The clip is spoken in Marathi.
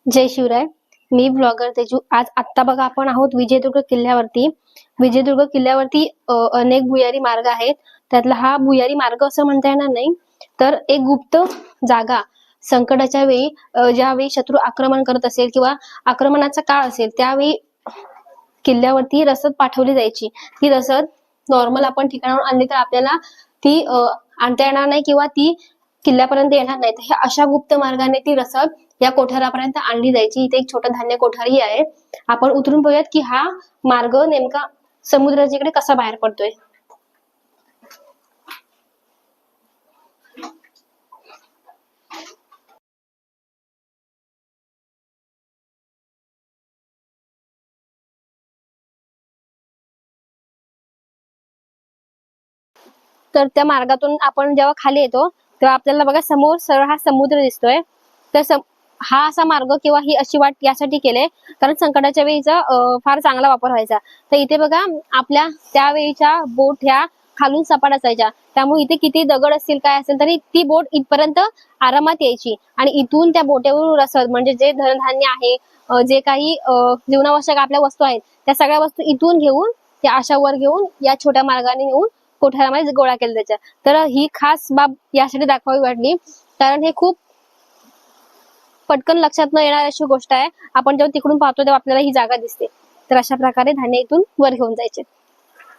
जय शिवराय. मी ब्लॉगर तेजू. आज आत्ता बघा आपण आहोत विजयदुर्ग किल्ल्यावरती. विजयदुर्ग किल्ल्यावरती अनेक भुयारी मार्ग आहेत. त्यातला हा भुयारी मार्ग असं म्हणता येणार नाही, तर एक गुप्त जागा. संकटाच्या वेळी ज्यावेळी शत्रू आक्रमण करत असेल किंवा आक्रमणाचा काळ असेल त्यावेळी किल्ल्यावरती रसद पाठवली जायची. ती रसद नॉर्मल आपण ठिकाणावर आणली तर आपल्याला ती आणता येणार नाही किंवा ती किल्ल्यापर्यंत येणार नाही. तर अशा गुप्त मार्गाने ती रसद या कोठारापर्यंत आणली जायची. इथे एक छोटा धान्य कोठारही आहे. आपण उतरून बघूयात की हा मार्ग नेमका समुद्राच्या इकडे कसा बाहेर पडतोय. तर त्या मार्गातून आपण जेव्हा खाली येतो तेव्हा आपल्याला बघा समोर सरळ हा समुद्र दिसतोय. तर हा असा मार्ग किंवा ही अशी वाट यासाठी केले कारण संकटाच्या वेळीचा फार चांगला वापर व्हायचा. तर इथे बघा आपल्या त्यावेळीच्या बोट ह्या खालून सपाट असायच्या, त्यामुळे इथे किती दगड असतील काय असेल तरी ती बोट इथपर्यंत आरामात यायची आणि इथून त्या बोटेवरून रसद म्हणजे जे धनधान्य आहे, जे काही जीवनावश्यक आपल्या वस्तू आहेत त्या सगळ्या वस्तू इथून घेऊन त्या अशा वर घेऊन या छोट्या मार्गाने नेऊन कोठारामध्ये गोळा केला जायचा. तर ही खास बाब यासाठी दाखवावी वाटली कारण हे खूप पटकन लक्षात न येणार अशी गोष्ट आहे. आपण जेव्हा तिकडून पाहतो तेव्हा आपल्याला ही जागा दिसते. तर अशा प्रकारे धान्य इथून वर घेऊन जायचे.